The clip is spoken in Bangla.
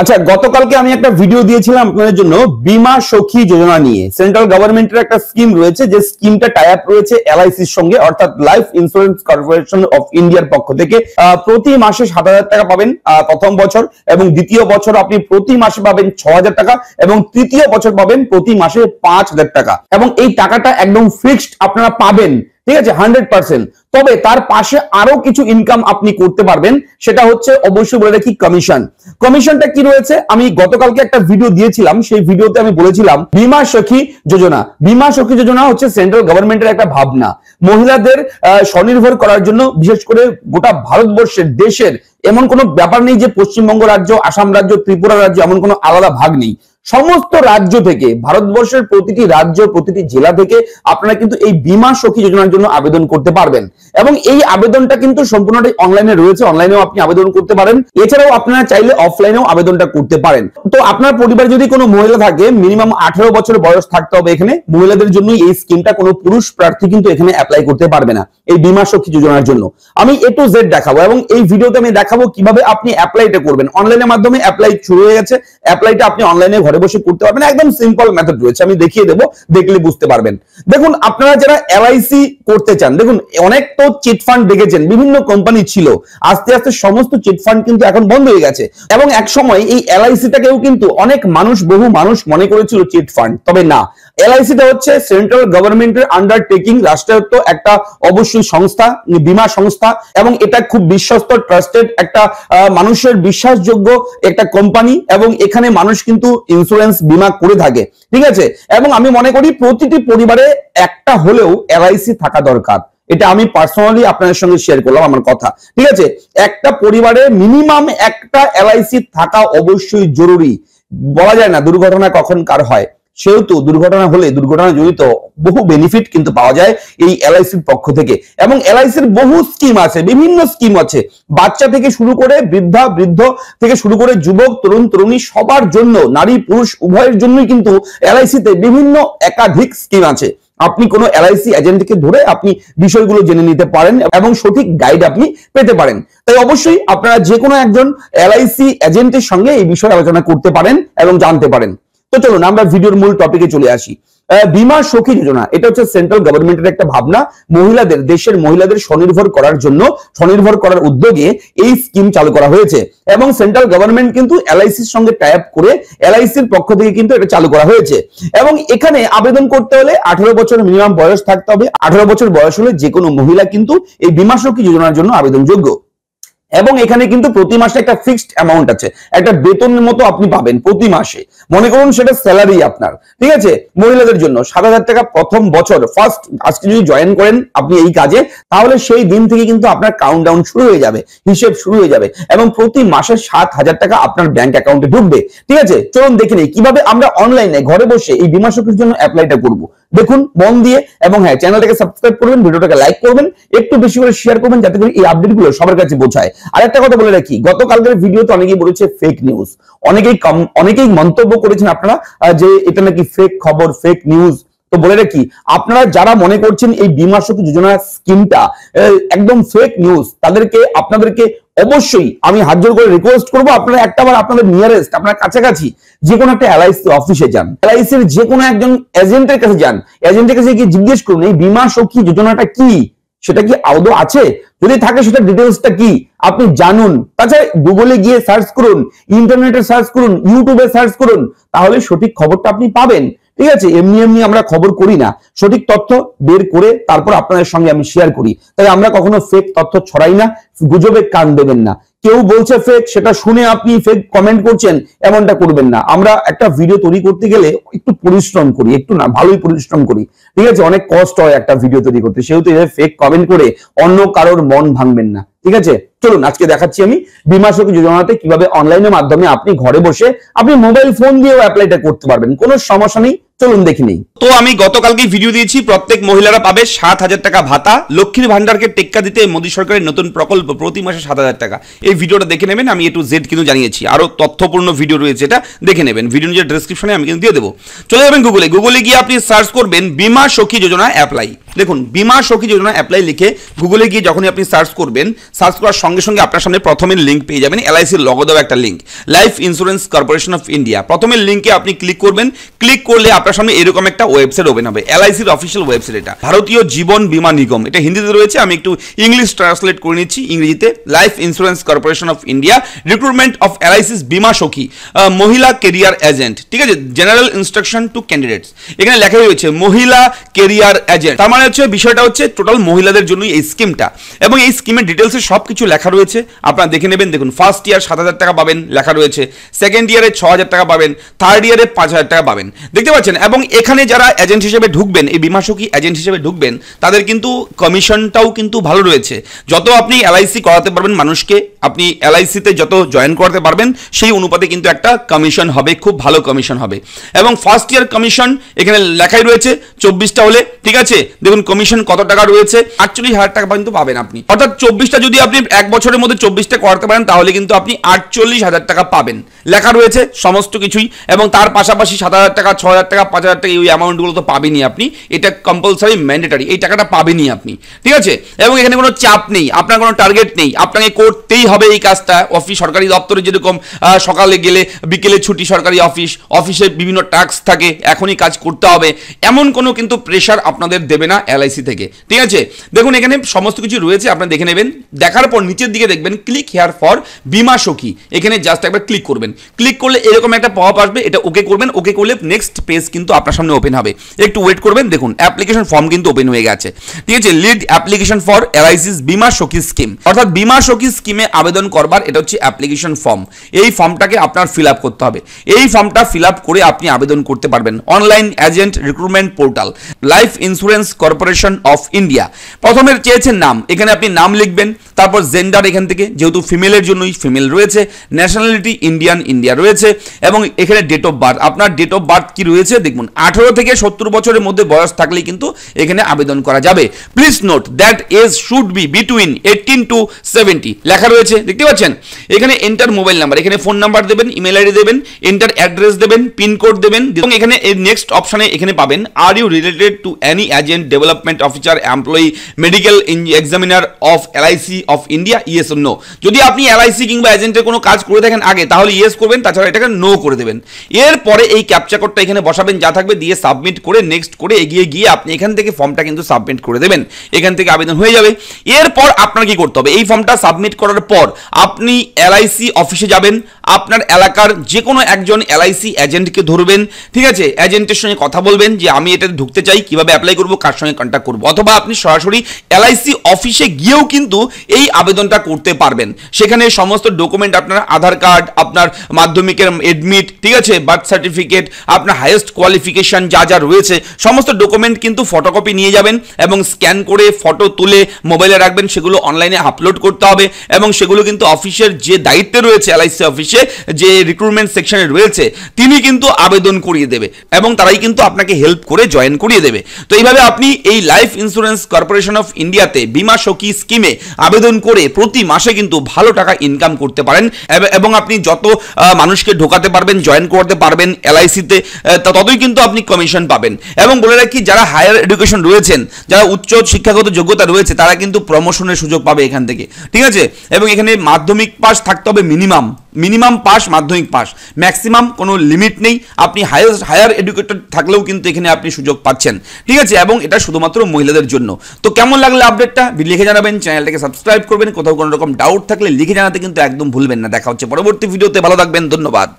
আচ্ছা, গতকালকে আমি একটা ভিডিও দিয়েছিলাম আপনাদের জন্য বীমা সখী যোজনা নিয়ে। সেন্ট্রাল গভর্নমেন্টের একটা স্কিম রয়েছে, যে স্কিমটা টাই আপ রয়েছে এলআইসির সঙ্গে, অর্থাৎ লাইফ ইন্স্যুরেন্স কর্পোরেশন অফ ইন্ডিয়ার পক্ষ থেকে। প্রতি মাসে 7,000 টাকা পাবেন প্রথম বছর, এবং দ্বিতীয় বছর আপনি প্রতি মাসে পাবেন 6,000 টাকা, এবং তৃতীয় বছর পাবেন প্রতি মাসে 5,000 টাকা। এবং এই টাকাটা একদম ফিক্সড আপনারা পাবেন, ঠিক আছে, 100%। তবে তার পাশে আরো কিছু ইনকাম আপনি করতে পারবেন, সেটা হচ্ছে অবশ্যই বলে রাখি কমিশন। কমিশনটা কি রয়েছে আমি গতকালকে একটা ভিডিও দিয়েছিলাম, সেই ভিডিওতে আমি বলেছিলাম বীমা সখী যোজনা। বীমা সখী যোজনা হচ্ছে সেন্ট্রাল গভর্নমেন্টের একটা ভাবনা, মহিলাদের স্বনির্ভর করার জন্য। বিশেষ করে গোটা ভারতবর্ষের দেশের এমন কোনো ব্যাপার নেই যে পশ্চিমবঙ্গ রাজ্য, আসাম রাজ্য, ত্রিপুরা রাজ্য এমন কোনো আলাদা ভাগ নেই। সমস্ত রাজ্য থেকে, ভারতবর্ষের প্রতিটি রাজ্য, প্রতিটি জেলা থেকে আপনারা কিন্তু এই বীমা সখী যোজনার জন্য আবেদন করতে পারবেন। এবং এই আবেদনটা কিন্তু সম্পূর্ণটাই অনলাইনে রয়েছে, অনলাইনেও আপনি আবেদন করতে পারেন। এছাড়াও আপনারা চাইলে অফলাইনেও আবেদনটা করতে পারেন। তো আপনার পরিবারে যদি কোনো মহিলা থাকে, মিনিমাম 18 বছর বয়স থাকতে হবে এখানে। মহিলাদের জন্য এই স্কিমটা, কোনো পুরুষ প্রার্থী কিন্তু এখানে অ্যাপ্লাই করতে পারবে না এই বীমা সখী যোজনার জন্য। আমি A to Z দেখাবো, এবং এই ভিডিওতে আমি দেখাবো কিভাবে আপনি অ্যাপ্লাইটা করবেন। অনলাইনের মাধ্যমে অ্যাপ্লাই শুরু হয়ে গেছে, অ্যাপ্লাইটা আপনি অনলাইনে ঘরে বসে করতে পারবেন। একদম সিম্পল মেথড রয়েছে, আমি দেখিয়ে দেবো, দেখলে বুঝতে পারবেন। দেখুন, আপনারা যারা এলআইসি করতে চান, দেখুন অনেক তো চিট ফান্ড দেখেছেন, বিভিন্ন কোম্পানি ছিল, আস্তে আস্তে সমস্ত চিট ফান্ড কিন্তু এখন বন্ধ হয়ে গেছে। এবং এক সময় এই এলআইসিটাকেও কিন্তু অনেক মানুষ, বহু মানুষ মনে করেছিল চিট ফান্ড, তবে না। এলআইসিটা হচ্ছে সেন্ট্রাল গভর্নমেন্টের আন্ডারটেকিং, রাষ্ট্রায়ত্ত একটা অবশ্যই সংস্থা, বীমা সংস্থা, এবং এটা খুব বিশ্বস্ত, ট্রাস্টেড একটা মানুষের বিশ্বাসযোগ্য একটা কোম্পানি। এবং এখানে মানুষ কিন্তু ইন্স্যুরেন্স বীমা করে থাকে, ঠিক আছে। এবং আমি মনে করি প্রতিটি পরিবারে একটা হলেও এলআইসি থাকা দরকার। এটা আমি পার্সোনালি আপনাদের সঙ্গে শেয়ার করলাম আমার কথা, ঠিক আছে। একটা পরিবারে মিনিমাম একটা এলআইসি থাকা অবশ্যই জরুরি। বলা যায় না দুর্ঘটনা কখন কার হয়, সেহেতু দুর্ঘটনা হলে দুর্ঘটনা জড়িত বহু বেনিফিট কিন্তু পাওয়া যায় এই এলআইসির পক্ষ থেকে। এবং এলআইসির বহু স্কিম আছে, বিভিন্ন স্কিম আছে, বাচ্চা থেকে শুরু করে বৃদ্ধ থেকে শুরু করে যুবক, তরুণ তরুণী, সবার জন্য, নারী পুরুষ উভয়ের জন্যই কিন্তু এলআইসিতে বিভিন্ন একাধিক স্কিম আছে। আপনি কোনো এলআইসি এজেন্টকে ধরে আপনি বিষয়গুলো জেনে নিতে পারেন এবং সঠিক গাইড আপনি পেতে পারেন। তাই অবশ্যই আপনারা যে কোনো একজন এলআইসি এজেন্টের সঙ্গে এই বিষয়ে আলোচনা করতে পারেন এবং জানতে পারেন। তো চলুন আমরা ভিডিওর মূল টপিকে চলে আসি। বীমা সখী যোজনা, এটা হচ্ছে সেন্ট্রাল গভর্নমেন্টের একটা ভাবনা, মহিলাদের, দেশের মহিলাদের স্বনির্ভর করার জন্য, স্বনির্ভর করার উদ্যোগে এই স্কিম চালু করা হয়েছে। এবং সেন্ট্রাল গভর্নমেন্ট কিন্তু এলআইসির সঙ্গে টাই আপ করে এলআইসির পক্ষ থেকে কিন্তু এটা চালু করা হয়েছে। এবং এখানে আবেদন করতে হলে 18 বছর মিনিমাম বয়স থাকতে হবে। 18 বছর বয়স হলে যে কোনো মহিলা কিন্তু এই বীমা সখী যোজনার জন্য আবেদনযোগ্য। এবং এখানে কিন্তু প্রতি মাসে একটা ফিক্সড অ্যামাউন্ট আছে, একটা বেতনের মতো আপনি পাবেন প্রতি মাসে। মনে করুন সেটা স্যালারি আপনার, ঠিক আছে। মহিলাদের জন্য 7,000 টাকা প্রথম বছর, ফার্স্ট আজকে যদি জয়েন করেন আপনি এই কাজে, তাহলে সেই দিন থেকে কিন্তু আপনার কাউন্টডাউন শুরু হয়ে যাবে, হিসেব শুরু হয়ে যাবে, এবং প্রতি মাসে 7,000 টাকা আপনার ব্যাংক অ্যাকাউন্টে ঢুকবে, ঠিক আছে। চলুন দেখে নিই কিভাবে আমরা অনলাইনে ঘরে বসে এই বীমা সখীর জন্য অ্যাপ্লাইটা করব। দেখুন মন দিয়ে, এবং হ্যাঁ, চ্যানেলটাকে সাবস্ক্রাইব করবেন, ভিডিওটাকে লাইক করবেন, একটু বেশি করে শেয়ার করবেন, যাতে করে এই আপডেটগুলো সবার কাছে পৌঁছায়। আর একটা কথা বলে রাখি, গতকালকের ভিডিওতে অনেকেই বলেছে ফেক নিউজ, অনেকেই মন্তব্য করেছেন আপনারা যে এটা নাকি ফেক খবর, ফেক নিউজ। তো বলে রাখি, আপনারা যারা মনে করছেন এই বীমা সখী যোজনা স্কিমটা একদম ফেক নিউজ, আপনাদেরকে অবশ্যই আমি হাত জোড় করে রিকোয়েস্ট করবো, আপনারা একটাবার আপনাদের নিয়ারেস্ট, আপনার কাছাকাছি যে কোনো একটা এলআইসি অফিসে যান, এলআইসির যে কোনো একজন এজেন্টের কাছে যান, এজেন্টের কাছে গিয়ে জিজ্ঞেস করুন এই বীমা সখী যোজনাটা কি, সেটা কি আদৌ আছে, যদি থাকে সেটা ডিটেলসটা কি আপনি জানুন। তাছাড়া গুগলে গিয়ে সার্চ করুন, ইন্টারনেটে সার্চ করুন, ইউটিউবে সার্চ করুন, তাহলে সঠিক খবরটা আপনি পাবেন, ঠিক আছে। এমনি আমরা খবর করি না, সঠিক তথ্য বের করে তারপর আপনাদের সঙ্গে আমি শেয়ার করি। তাই আমরা কখনো ফেক তথ্য ছড়াই না, গুজবে কান দেবেন না। কেউ বলছে ফেক, সেটা শুনে আপনি ফেক কমেন্ট করছেন, এমনটা করবেন না। আমরা একটা ভিডিও তৈরি করতে গেলে একটু পরিশ্রম করি, একটু না ভালোই পরিশ্রম করি, ঠিক আছে। অনেক কষ্ট হয় একটা ভিডিও তৈরি করতে, সেহেতু ফেক কমেন্ট করে অন্য কারোর মন ভাঙবেন না, ঠিক আছে। চলুন আজকে দেখাচ্ছি আমি বীমা সখী যোজনাতে কিভাবে অনলাইনের মাধ্যমে আপনি ঘরে বসে আপনি মোবাইল ফোন দিয়েও অ্যাপ্লাইটা করতে পারবেন, কোনো সমস্যা নেই। চলুন দেখে নেই। তো আমি গতকালকে ভিডিও দিয়েছি, প্রত্যেক মহিলারা পাবে 7,000 টাকা ভাতা। লক্ষ্মীর ভান্ডারকে টেক্কা দিতে মোদী সরকারের নতুন প্রকল্প, প্রতি মাসে 7,000 টাকা। এই ভিডিওটা দেখে নেবেন, আমি A to Z কিন্তু জানিয়েছি, আরো তথ্যপূর্ণ ভিডিও রয়েছে, এটা দেখে নেবেন, ভিডিও নিজের ডেসক্রিপশনে আমি কিন্তু দিয়ে দেবো। চলে যাবেন গুগলে গিয়ে আপনি সার্চ করবেন বীমা সখী যোজনা অ্যাপ্লাই। দেখুন বীমা সখী যোজনা অ্যাপ্লাই লিখে গুগলে গিয়ে যখনই আপনি সার্চ করবেন, সার্চ করার সঙ্গে সঙ্গে আপনার সামনে প্রথমের লিঙ্ক পেয়ে যাবেন, এলআইসির লগো দেওয়া একটা link, life insurance corporation of India. প্রথমের লিঙ্কে আপনি ক্লিক করবেন, ক্লিক করলে আপনার সামনে এরকম একটা ওয়েবসাইট ওপেন হবে, এলআইসির অফিসিয়াল ওয়েবসাইট। এটা ভারতীয় জীবন বীমা নিগম, এটা হিন্দিতে রয়েছে, আমি একটু ইংলিশ ট্রান্সলেট করে নিচ্ছি ইংরেজিতে। Life insurance corporation of India, recruitment of LIC's Bima Sakhi, মহিলা কেরিয়ার এজেন্ট, ঠিক আছে, জেনারেল ইনস্ট্রাকশন টু ক্যান্ডিডেটস। এখানে লেখা রয়েছে মহিলা কেরিয়ার এজেন্ট, তার মানে হচ্ছে বিষয়টা হচ্ছে টোটাল মহিলাদের জন্য এই স্কিমটা, এবং এই স্কিমের ডিটেলসে সবকিছু লেখা রয়েছে, আপনারা দেখে নেবেন। দেখুন ফার্স্ট ইয়ার 7,000 টাকা পাবেন লেখা রয়েছে, সেকেন্ড ইয়ারে 6,000 টাকা পাবেন, থার্ড ইয়ারে 5,000 টাকা পাবেন, দেখতে পাচ্ছেন। এবং এখানে যারা এজেন্ট হিসেবে ঢুকবেন, এই বীমা সখী এজেন্ট হিসেবে ঢুকবেন, তাদের কিন্তু কমিশনটাও কিন্তু ভালো রয়েছে। যত আপনি এলআইসি করাতে পারবেন মানুষকে, আপনি এলআইসিতে যত জয়েন করাতে পারবেন, সেই অনুপাতে কিন্তু একটা কমিশন হবে, খুব ভালো কমিশন হবে। এবং ফার্স্ট ইয়ার কমিশন এখানে লেখাই রয়েছে 24টা হলে, ঠিক আছে। দেখুন কমিশন কত টাকা রয়েছে, 48,000 টাকা পর্যন্ত পাবেন আপনি, অর্থাৎ 24টা যদি আপনি এক বছরের মধ্যে 24টা করাতে পারেন, তাহলে কিন্তু আপনি 48,000 টাকা পাবেন, লেখা রয়েছে সমস্ত কিছুই। এবং তার পাশাপাশি 7,000 টাকা, 6,000 টাকা, 5,000 টাকা, এই অ্যামাউন্টগুলো তো পাবেনই আপনি, এটা কম্পালসারি ম্যান্ডেটারি, এই টাকাটা পাবেনই আপনি, ঠিক আছে। এবং এখানে কোনো চাপ নেই, আপনার কোনো টার্গেট নেই, আপনাকে করতেই হবে এই কাজটা। অফিস সরকারি দপ্তরে যেরকম সকালে গেলে বিকেলে ছুটি, সরকারি অফিসে বিভিন্ন টাস্ক থাকে, এখনই কাজ করতে হবে, এমন কোনো কিন্তু প্রেশার আপনাদের দেবে না এলআইসি থেকে, ঠিক আছে। দেখুন এখানে সমস্ত কিছু রয়েছে, আপনারা দেখে নেবেন। দেখার পর নিচের দিকে দেখবেন ক্লিক হেয়ার ফর বীমা সখী, এখানে জাস্ট একবার ক্লিক করবেন। ক্লিক করলে এরকম একটা পপ আপ আসবে, এটা ওকে করবেন। ওকে করলে নেক্সট পেজ কিন্তু আপনার সামনে ওপেন হবে, একটু ওয়েট করবেন। দেখুন অ্যাপ্লিকেশন ফর্ম কিন্তু ওপেন হয়ে গেছে, ঠিক আছে। লিড অ্যাপ্লিকেশন ফর এলআইসিস বীমা সখী স্কিম, অর্থাৎ বীমা সখী স্কিমে আবেদন করবার এটা হচ্ছে অ্যাপ্লিকেশন ফর্ম। এই ফর্মটাকে আপনার ফিল আপ করতে হবে, এই ফর্মটা ফিল আপ করে আপনি আবেদন করতে পারবেন online agent recruitment portal, life insurance corporation of India. প্রথমে চেয়েছেন নাম, এখানে আপনি নাম লিখবেন, তারপর জেন্ডার এখান থেকে যেহেতু ফিমেলের জন্যই ফিমেল রয়েছে, ন্যাশনালিটি ইন্ডিয়া রয়েছে, এবং এখানে ডেট অফ বার্থ, আপনার ডেট অফ বার্থ কি রয়েছে দেখুন, 18 থেকে 70 বছরের মধ্যে বয়স থাকলেই কিন্তু এখানে আবেদন করা যাবে। Please note that age should be between 18 to 70 লেখা রয়েছে, দেখতে পাচ্ছেন। এখানে এন্টার মোবাইল নাম্বার, এখানে ফোন নাম্বার দেবেন, ইমেল আইডি দেবেন, এন্টার অ্যাড্রেস দেবেন, পিন কোড দেবেন, এবং এখানে নেক্সট অপশনে এখানে পাবেন are you related to any agent, development officer, employee, medical examiner of LIC of India, yes or no. যদি আপনি এলআইসি কিংবা এজেন্টের কোনো কাজ করে থাকেন আগে, তাহলে ইয়েস করবেন, তাছাড়া এটাকে নো করে দেবেন। এরপরে এই ক্যাপচা কোডটা এখানে বসাবেন যা থাকবে, দিয়ে সাবমিট করে নেক্সট করে এগিয়ে গিয়ে আপনি এখান থেকে ফর্মটা কিন্তু সাবমিট করে দেবেন, এখান থেকে আবেদন হয়ে যাবে। এরপর আপনার কি করতে হবে, এই ফর্মটা সাবমিট করার পর আপনি এলআইসি অফিসে যাবেন, আপনার এলাকার যে কোনো একজন এলআইসি এজেন্টকে ধরবেন, ঠিক আছে। এজেন্টের সঙ্গে কথা বলবেন যে আমি এটা ঢুকতে চাই, কিভাবে অ্যাপ্লাই করব, কার সঙ্গে কন্ট্যাক্ট করব, অথবা আপনি সরাসরি এলআইসি অফিসে গিয়েও কিন্তু এই আবেদনটা করতে পারবেন। সেখানে সমস্ত ডকুমেন্ট, আপনার আধার কার্ড, আপনার মাধ্যমিকের এডমিট, ঠিক আছে, বার্থ সার্টিফিকেট, আপনার হাইয়েস্ট কোয়ালিফিকেশন যা যা রয়েছে সমস্ত ডকুমেন্ট কিন্তু ফটোকপি নিয়ে যাবেন, এবং স্ক্যান করে ফটো তুলে মোবাইলে রাখবেন, সেগুলো অনলাইনে আপলোড করতে হবে, এবং সেগুলো কিন্তু অফিসের যে দায়িত্বে রয়েছে এলআইসি অফিসে, যে রিক্রুটমেন্ট সেকশনে রয়েছে, তিনি কিন্তু আবেদন করিয়ে দেবে, এবং তারাই কিন্তু আপনাকে হেল্প করে জয়েন করিয়ে দেবে। তো এইভাবে আপনি এই লাইফ ইন্স্যুরেন্স কর্পোরেশন অফ ইন্ডিয়াতে বীমা সখী স্কিমে আবেদন করে প্রতি মাসে কিন্তু ভালো টাকা ইনকাম করতে পারেন, এবং আপনি যত মানুষকে ঢোকাতে পারবেন, জয়েন করতে পারবেন এলআইসিতে, ততই কিন্তু আপনি কমিশন পাবেন। এবং বলে রাখি, যারা হায়ার এডুকেশন রয়েছেন, যারা উচ্চ শিক্ষাগত যোগ্যতা রয়েছে, তারা কিন্তু প্রমোশনের সুযোগ পাবে এখান থেকে, ঠিক আছে। এবং এখানে মাধ্যমিক পাস থাকতে হবে মিনিমাম পাস, মাধ্যমিক পাস, ম্যাক্সিমাম কোনো লিমিট নেই। আপনি হায়ার এডুকেটেড থাকলেও কিন্তু এখানে আপনি সুযোগ পাচ্ছেন, ঠিক আছে। এবং এটা শুধুমাত্র মহিলাদের জন্য। তো কেমন লাগলো আপডেটটা লিখে জানাবেন, চ্যানেলটাকে সাবস্ক্রাইব করবেন, কোথাও কোনো রকম ডাউট থাকলে লিখে জানাতে কিন্তু একদম ভুলবেন না। দেখা হচ্ছে পরবর্তী ভিডিওতে, ভালো থাকবেন, ধন্যবাদ।